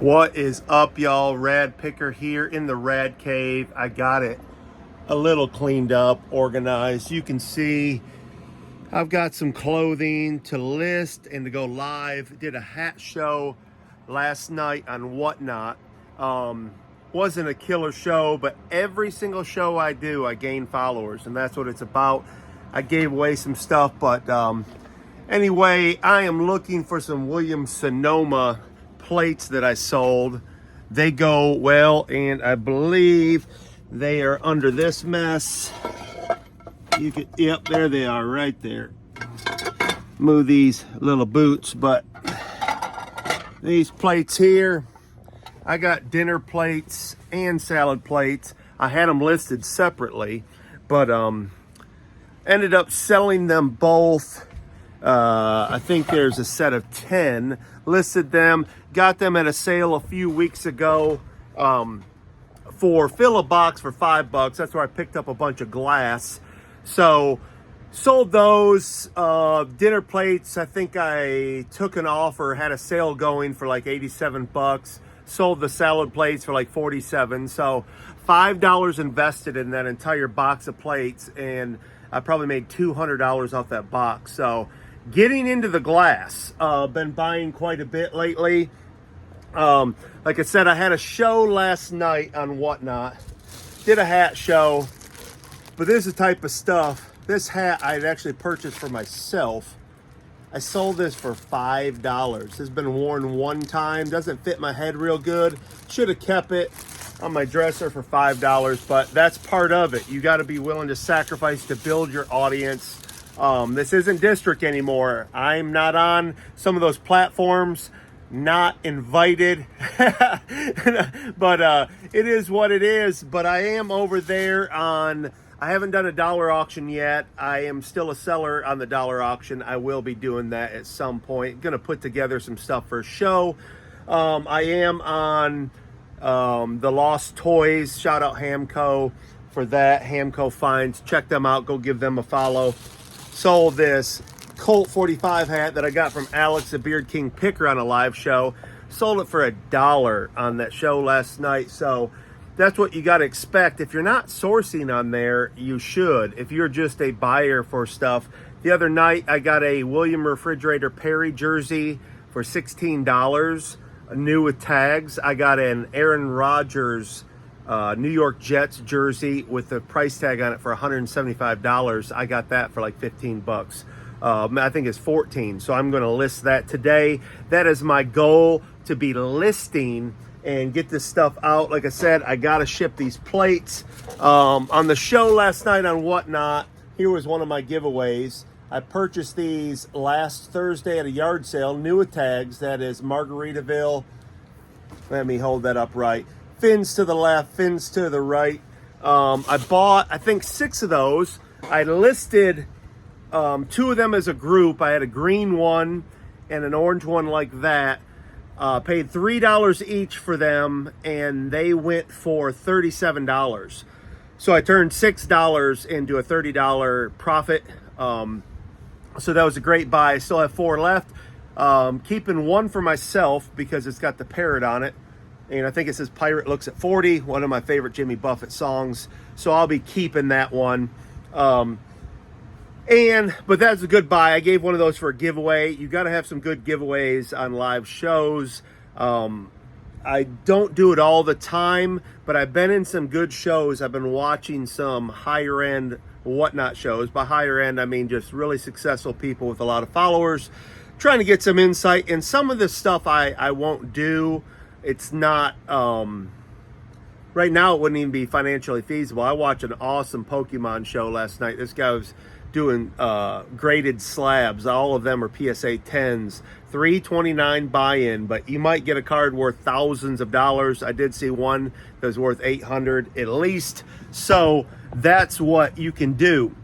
What is up, y'all? Rad Picker here in the Rad Cave. I got it a little cleaned up, organized. You can see I've got some clothing to list and to go live. Did a hat show last night on Whatnot. Wasn't a killer show, but every single show I do, I gain followers, and that's what it's about. I gave away some stuff, but anyway, I am looking for some Williams-Sonoma plates that I sold. They go well, and I believe they are under this mess. You can, yep, there they are right there. Move these little boots, but these plates here, I got dinner plates and salad plates. I had them listed separately, but ended up selling them both. I think there's a set of 10. Listed them, got them at a sale a few weeks ago for fill a box for $5. That's where I picked up a bunch of glass. So sold those dinner plates. I think I took an offer, had a sale going for like $87. Sold the salad plates for like $47. So $5 invested in that entire box of plates, and I probably made $200 off that box. So getting into the glass, been buying quite a bit lately. Like I said, I had a show last night on Whatnot. Did a hat show, but this is the type of stuff. This hat I'd actually purchased for myself. I sold this for $5. This has been worn one time. Doesn't fit my head real good. Should have kept it on my dresser for $5, but that's part of it. You got to be willing to sacrifice to build your audience. This isn't district anymore. I'm not on some of those platforms, not invited, but it is what it is. But I am over there on, I haven't done a dollar auction yet. I am still a seller on the dollar auction. I will be doing that at some point. Gonna put together some stuff for a show. I am on the Lost Toys. Shout out Hamco for that. Hamco Finds. Check them out. Go give them a follow. Sold this Colt 45 hat that I got from Alex, the Beard King Picker, on a live show. Sold it for $1 on that show last night. So that's what you got to expect. If you're not sourcing on there, you should. If you're just a buyer for stuff. The other night, I got a William Refrigerator Perry jersey for $16, new with tags. I got an Aaron Rodgers New York Jets jersey with the price tag on it for $175. I got that for like $15. I think it's 14. So I'm going to list that today. That is my goal, to be listing and get this stuff out. Like I said, I got to ship these plates. On the show last night on Whatnot, here was one of my giveaways. I purchased these last Thursday at a yard sale, new with tags. That is Margaritaville. Let me hold that up right. Fins to the left, fins to the right. I bought, I think, 6 of those. I listed 2 of them as a group. I had a green one and an orange one like that. Paid $3 each for them, and they went for $37. So I turned $6 into a $30 profit. So that was a great buy. I still have 4 left. Keeping one for myself because it's got the parrot on it. And I think it says Pirate Looks at 40, one of my favorite Jimmy Buffett songs. So I'll be keeping that one. But that's a good buy. I gave one of those for a giveaway. You got to have some good giveaways on live shows. I don't do it all the time, but I've been in some good shows. I've been watching some higher end Whatnot shows. By higher end, I mean just really successful people with a lot of followers, trying to get some insight. And some of this stuff I won't do. It's not, right now it wouldn't even be financially feasible. I watched an awesome Pokemon show last night. This guy was doing graded slabs. All of them are PSA 10s. $329 buy-in, but you might get a card worth thousands of dollars. I did see one that was worth $800 at least. So that's what you can do.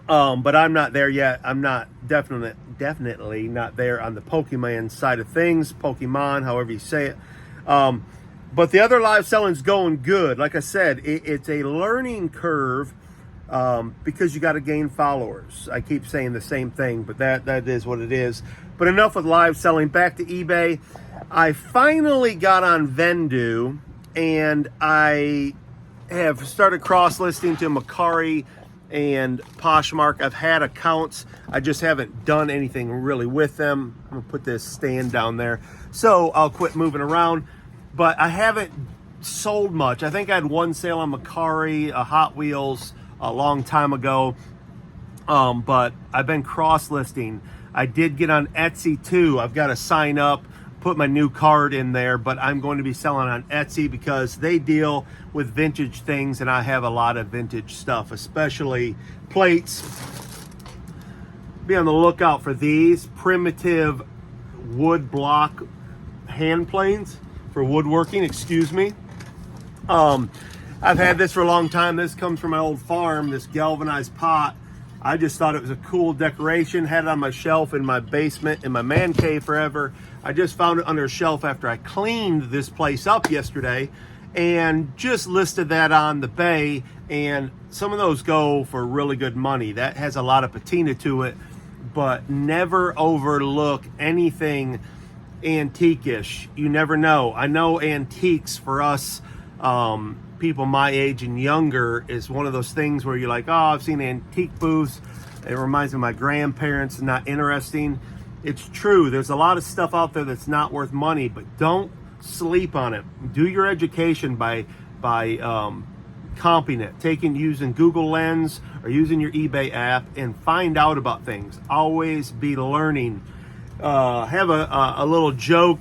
But I'm not there yet. I'm not definitely not there on the Pokemon side of things. Pokemon, however you say it. But the other live selling's going good. Like I said, it's a learning curve because you got to gain followers. I keep saying the same thing, but that is what it is. But enough with live selling. Back to eBay. I finally got on Vendu, and I have started cross-listing to Macari and Poshmark. I've had accounts. I just haven't done anything really with them. I'm going to put this stand down there, so I'll quit moving around. But I haven't sold much. I think I had one sale on Macari, a Hot Wheels, a long time ago. But I've been cross-listing. I did get on Etsy too. I've got to sign up, put my new card in there, but I'm going to be selling on Etsy because they deal with vintage things, and I have a lot of vintage stuff, especially plates. Be on the lookout for these primitive wood block hand planes for woodworking, excuse me. I've had this for a long time. This comes from my old farm, this galvanized pot. I just thought it was a cool decoration. Had it on my shelf in my basement in my man cave forever. I just found it under a shelf after I cleaned this place up yesterday and just listed that on the bay, and some of those go for really good money. That has a lot of patina to it, but never overlook anything antique-ish. You never know. I know antiques for us, people my age and younger, is one of those things where you're like, oh, I've seen antique booths. It reminds me of my grandparents, not interesting. It's true. There's a lot of stuff out there that's not worth money, but don't sleep on it. Do your education by comping it, using Google Lens or using your eBay app, and find out about things. Always be learning. Have a little joke.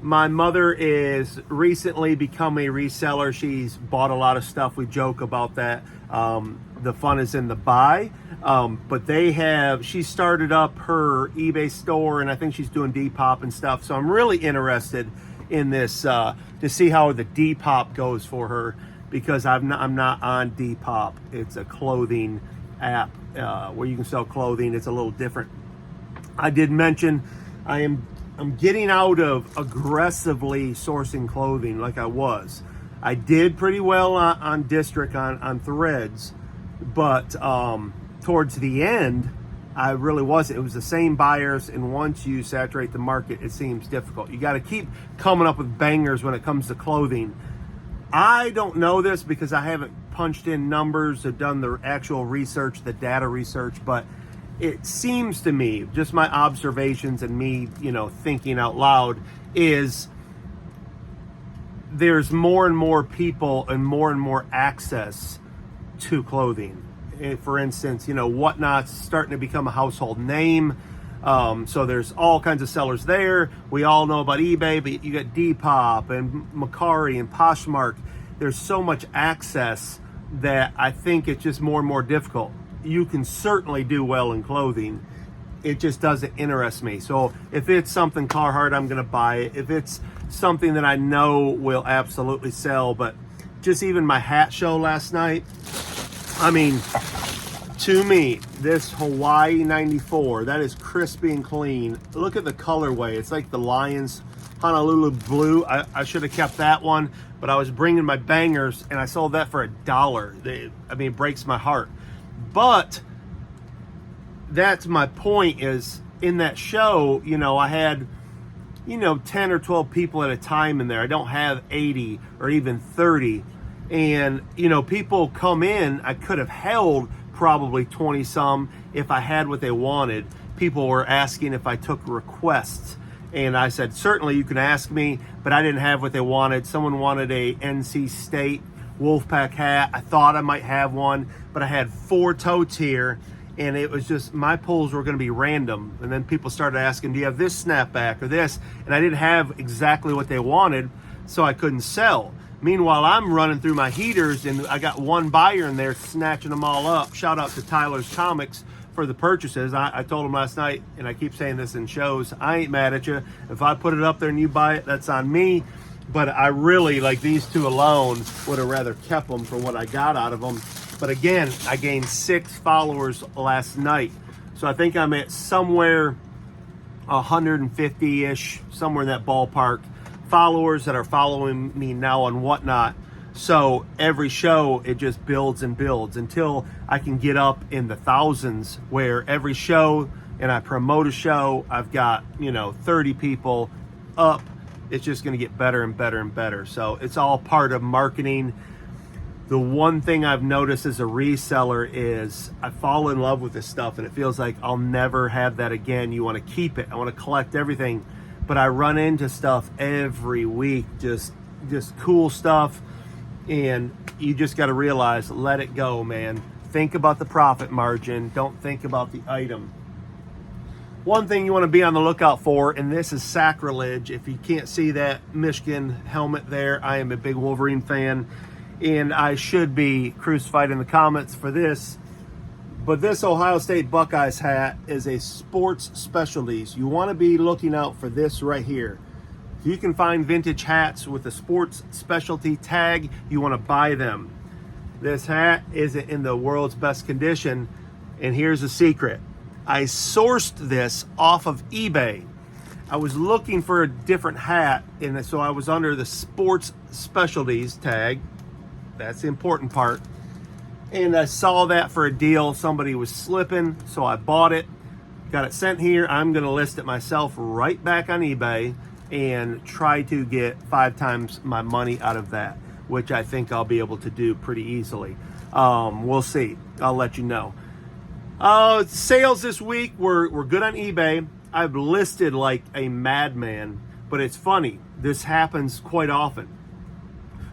My mother is recently become a reseller. She's bought a lot of stuff. We joke about that. The fun is in the buy. But she started up her eBay store, and I think she's doing Depop and stuff. So I'm really interested in this to see how the Depop goes for her, because I'm not on Depop. It's a clothing app where you can sell clothing. It's a little different. I did mention I'm getting out of aggressively sourcing clothing like I was. I did pretty well on District on Threads, but towards the end, I really wasn't. It was the same buyers, and once you saturate the market, it seems difficult. You got to keep coming up with bangers when it comes to clothing. I don't know this because I haven't punched in numbers or done the actual research, the data research, but it seems to me, just my observations and me, thinking out loud, is there's more and more people and more access to clothing. For instance, Whatnot's starting to become a household name. So there's all kinds of sellers there. We all know about eBay, but you got Depop and Macari and Poshmark. There's so much access that I think it's just more and more difficult. You can certainly do well in clothing. It just doesn't interest me. So if it's something Carhartt, I'm going to buy it. If it's something that I know will absolutely sell, but just even my hat show last night, I mean, to me, this Hawaii 94, that is crispy and clean. Look at the colorway. It's like the Lions Honolulu blue. I should have kept that one, but I was bringing my bangers, and I sold that for $1. It breaks my heart. But that's my point, is in that show, I had, 10 or 12 people at a time in there. I don't have 80 or even 30. And, people come in, I could have held probably 20 some if I had what they wanted. People were asking if I took requests. And I said, certainly you can ask me, but I didn't have what they wanted. Someone wanted a NC State Wolfpack hat. I thought I might have one, but I had 4 totes here, and it was just, my pulls were going to be random. And then people started asking, do you have this snapback or this? And I didn't have exactly what they wanted, so I couldn't sell. Meanwhile, I'm running through my heaters, and I got one buyer in there snatching them all up. Shout out to Tyler's Comics for the purchases. I told him last night, and I keep saying this in shows, I ain't mad at you. If I put it up there and you buy it, that's on me. But I really, like these two alone, would have rather kept them for what I got out of them. But again, I gained 6 followers last night. So I think I'm at somewhere 150-ish, somewhere in that ballpark, followers that are following me now on Whatnot. So every show, it just builds and builds until I can get up in the thousands, where every show, and I promote a show, I've got, 30 people up it's just going to get better and better and better. So it's all part of marketing. The one thing I've noticed as a reseller is I fall in love with this stuff, and it feels like I'll never have that again. You want to keep it. I want to collect everything, but I run into stuff every week, just cool stuff, and you just got to realize, let it go, man. Think about the profit margin. Don't think about the item. One thing you want to be on the lookout for, and this is sacrilege, if you can't see that Michigan helmet there, I am a big Wolverine fan, and I should be crucified in the comments for this, but this Ohio State Buckeyes hat is a sports specialties. You want to be looking out for this right here. If you can find vintage hats with a sports specialty tag, you want to buy them. This hat isn't in the world's best condition, and here's the secret. I sourced this off of eBay. I was looking for a different hat, and so I was under the sports specialties tag. That's the important part. And I saw that for a deal. Somebody was slipping, so I bought it, got it sent here. I'm going to list it myself right back on eBay and try to get 5 times my money out of that, which I think I'll be able to do pretty easily. We'll see. I'll let you know. Sales this week were good on eBay. I've listed like a madman, but it's funny. This happens quite often.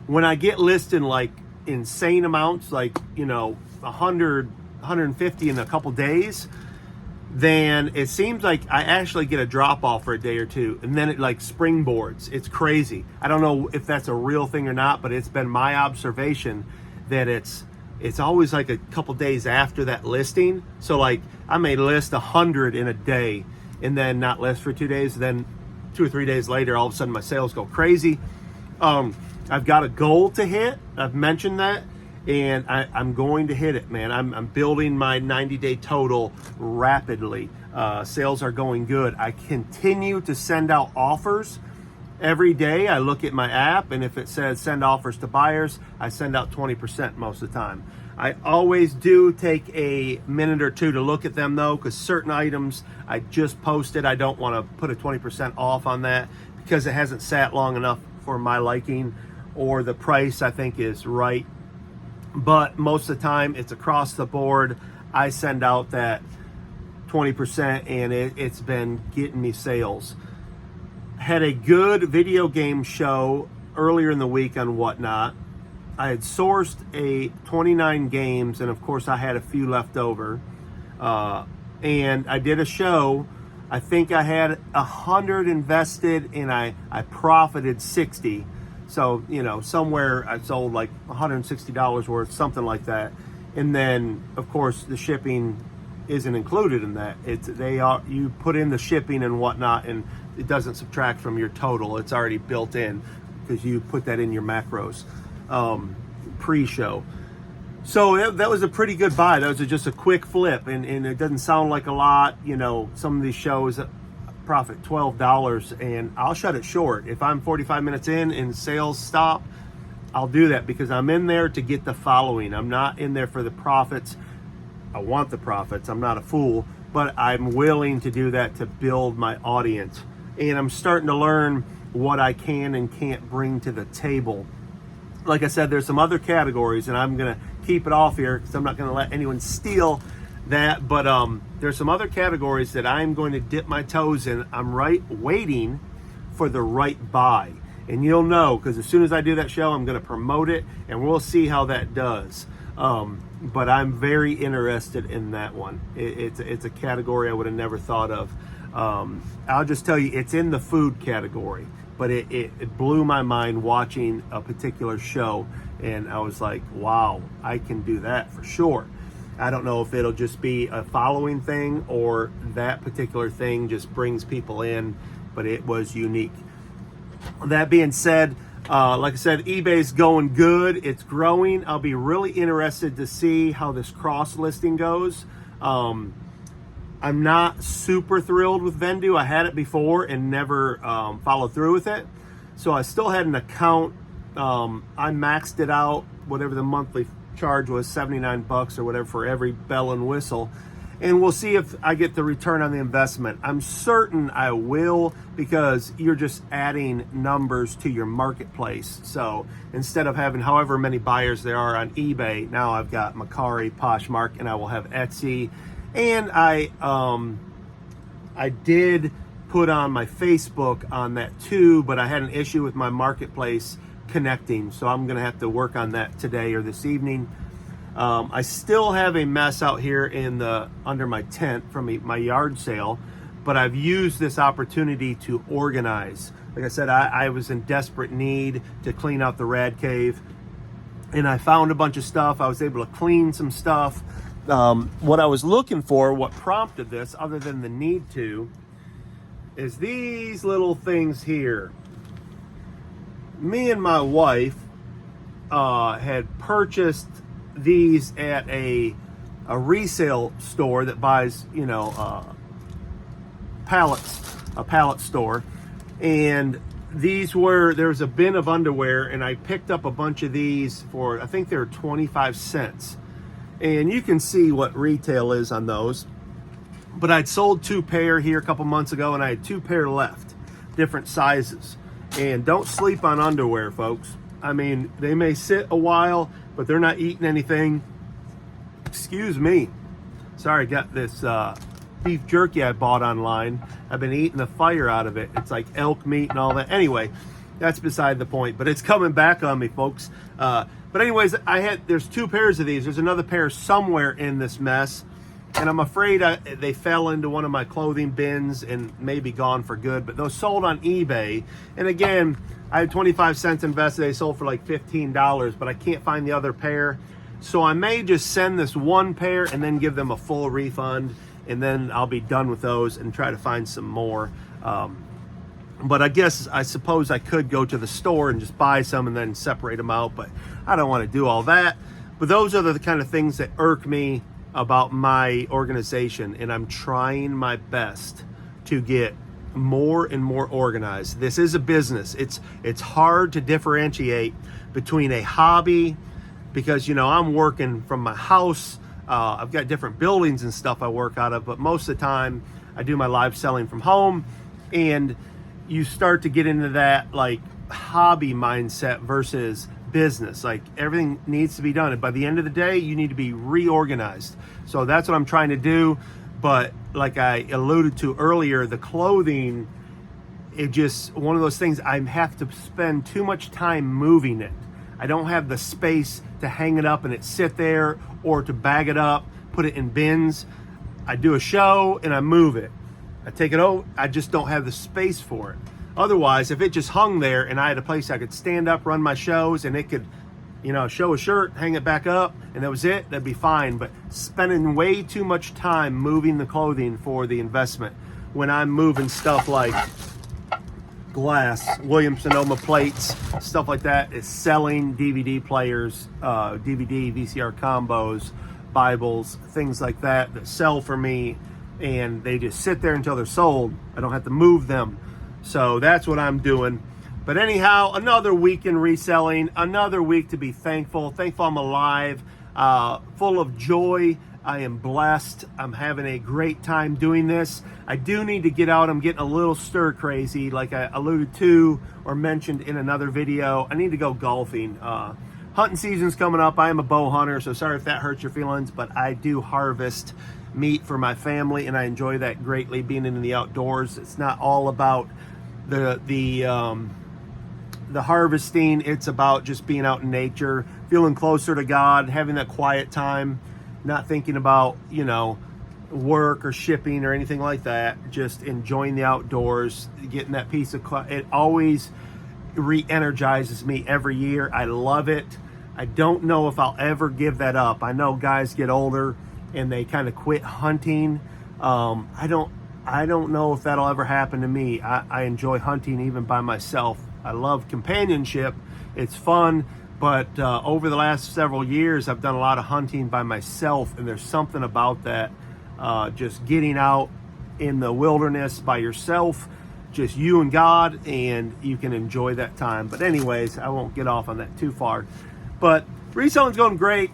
When I get listed like insane amounts, like, 100, 150 in a couple days, then it seems like I actually get a drop off for a day or two, and then it like springboards. It's crazy. I don't know if that's a real thing or not, but it's been my observation that it's always like a couple days after that listing. So like I may list 100 in a day and then not list for 2 days. Then 2 or 3 days later, all of a sudden my sales go crazy. I've got a goal to hit. I've mentioned that, and I'm going to hit it, man. I'm building my 90-day total rapidly. Sales are going good. I continue to send out offers every day. I look at my app, and if it says send offers to buyers, I send out 20% most of the time. I always do take a minute or two to look at them, though, because certain items I just posted, I don't want to put a 20% off on that because it hasn't sat long enough for my liking, or the price I think is right. But most of the time it's across the board. I send out that 20%, and it's been getting me sales. Had a good video game show earlier in the week on Whatnot. I had sourced 29 games, and of course I had a few left over. And I did a show. I think I had 100 invested, and I profited 60. So, somewhere I sold like $160 worth, something like that. And then, of course, the shipping isn't included in that. You put in the shipping and whatnot, and it doesn't subtract from your total. It's already built in because you put that in your macros pre-show. So that was a pretty good buy. That was just a quick flip, and it doesn't sound like a lot. Some of these shows profit $12, and I'll shut it short. If I'm 45 minutes in and sales stop, I'll do that because I'm in there to get the following. I'm not in there for the profits. I want the profits. I'm not a fool, but I'm willing to do that to build my audience. And I'm starting to learn what I can and can't bring to the table. Like I said, there's some other categories, and I'm going to keep it off here because I'm not going to let anyone steal that, but there's some other categories that I'm going to dip my toes in. I'm waiting for the right buy, and you'll know because as soon as I do that show, I'm going to promote it, and we'll see how that does. But I'm very interested in that one. It's a category I would have never thought of. I'll just tell you, it's in the food category, but it blew my mind watching a particular show, and I was like, wow, I can do that for sure. I don't know if it'll just be a following thing or that particular thing just brings people in, but it was unique. That being said, like I said, eBay's going good. It's growing. I'll be really interested to see how this cross listing goes. I'm not super thrilled with Vendu. I had it before and never followed through with it. So I still had an account. I maxed it out, whatever the monthly charge was, $79 or whatever for every bell and whistle. and we'll see if I get the return on the investment. I'm certain I will, because you're just adding numbers to your marketplace. So instead of having however many buyers there are on eBay, now I've got Mercari, Poshmark, and I will have Etsy. And I did put on my Facebook on that too, but I had an issue with my marketplace connecting, so I'm gonna have to work on that today or this evening. I still have a mess out here under my tent from my yard sale, but I've used this opportunity to organize. Like I said, I was in desperate need to clean out the Rad Cave, and I found a bunch of stuff. I was able to clean some stuff. What I was looking for, what prompted this, other than the need to, is these little things here. Me and my wife had purchased these at a resale store that buys, pallets, a pallet store. And there's a bin of underwear, and I picked up a bunch of these for, I think they were 25 cents. And you can see what retail is on those. But I'd sold 2 pair here a couple months ago, and I had 2 pair left, different sizes. And don't sleep on underwear, folks. I mean, they may sit a while, but they're not eating anything. Excuse me. Sorry, I got this beef jerky I bought online. I've been eating the fire out of it. It's like elk meat and all that. Anyway, that's beside the point, but it's coming back on me, folks. But anyways, there's 2 pairs of these. There's another pair somewhere in this mess, and I'm afraid they fell into one of my clothing bins and may be gone for good. But those sold on eBay, and again, I had 25 cents invested. They sold for like $15, but I can't find the other pair. So I may just send this 1 pair and then give them a full refund, and then I'll be done with those and try to find some more. But I suppose I could go to the store and just buy some and then separate them out, but I don't want to do all that. But those are the kind of things that irk me about my organization, and I'm trying my best to get more and more organized. This is a business. It's hard to differentiate between a hobby, because I'm working from my house. I've got different buildings and stuff I work out of, but most of the time I do my live selling from home, and you start to get into that like hobby mindset versus business. Like, everything needs to be done, and by the end of the day you need to be reorganized. So that's what I'm trying to do. But like I alluded to earlier, the clothing, it just one of those things, I have to spend too much time moving it. I don't have the space to hang it up and it sit there, or to bag it up, put it in bins. I do a show and I move it. I take it out. I just don't have the space for it. Otherwise, if it just hung there and I had a place I could stand up, run my shows, and it could, show a shirt, hang it back up, and that was it, that'd be fine. But spending way too much time moving the clothing for the investment, when I'm moving stuff like glass, Williams-Sonoma plates, stuff like that, is selling DVD players, DVD, VCR combos, Bibles, things like that sell for me, and they just sit there until they're sold. I don't have to move them. So that's what I'm doing. But anyhow, another week in reselling, another week to be thankful. Thankful I'm alive, full of joy. I am blessed. I'm having a great time doing this. I do need to get out. I'm getting a little stir crazy, like I alluded to or mentioned in another video. I need to go golfing. Hunting season's coming up. I am a bow hunter, so sorry if that hurts your feelings, but I do harvest meat for my family, and I enjoy that greatly, being in the outdoors. It's not all about the harvesting. It's about just being out in nature, feeling closer to God, having that quiet time, not thinking about, work or shipping or anything like that. Just enjoying the outdoors, getting that piece of it always re-energizes me every year. I love it. I don't know if I'll ever give that up. I know guys get older and they kind of quit hunting. I don't know if that'll ever happen to me. I enjoy hunting even by myself. I love companionship. It's fun. But over the last several years, I've done a lot of hunting by myself, and there's something about that. Just getting out in the wilderness by yourself, just you and God, and you can enjoy that time. But anyways, I won't get off on that too far. But Reselling's going great.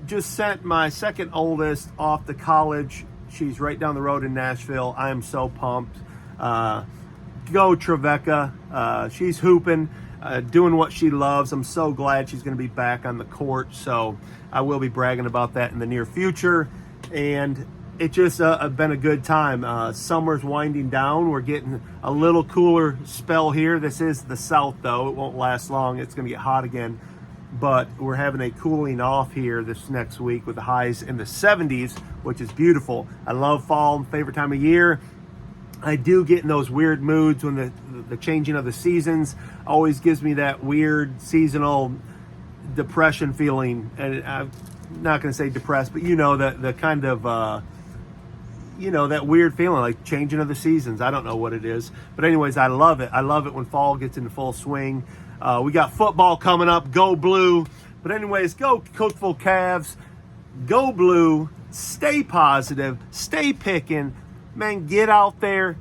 Just sent my second oldest off to college. She's right down the road in Nashville. I am so pumped. Go Trevecca. She's hooping, doing what she loves. I'm so glad she's going to be back on the court. So I will be bragging about that in the near future. And it just been a good time. Summer's winding down. We're getting a little cooler spell here. This is the South, though. It won't last long. It's going to get hot again. But we're having a cooling off here this next week with the highs in the 70s, which is beautiful. I love fall, favorite time of year. I do get in those weird moods when the changing of the seasons always gives me that weird seasonal depression feeling. And I'm not going to say depressed, but the kind of, that weird feeling like changing of the seasons. I don't know what it is. But anyways, I love it. I love it when fall gets into full swing. We got football coming up. Go Blue. But anyways, go Cookville Cavs. Go Blue. Stay positive. Stay picking. Man, get out there.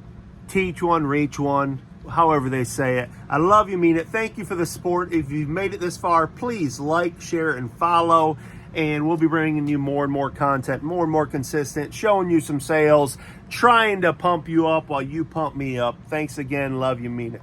Teach one, reach one. However they say it. I love you, mean it. Thank you for the support. If you've made it this far, please like, share, and follow. And we'll be bringing you more and more content, more and more consistent, showing you some sales, trying to pump you up while you pump me up. Thanks again. Love you, mean it.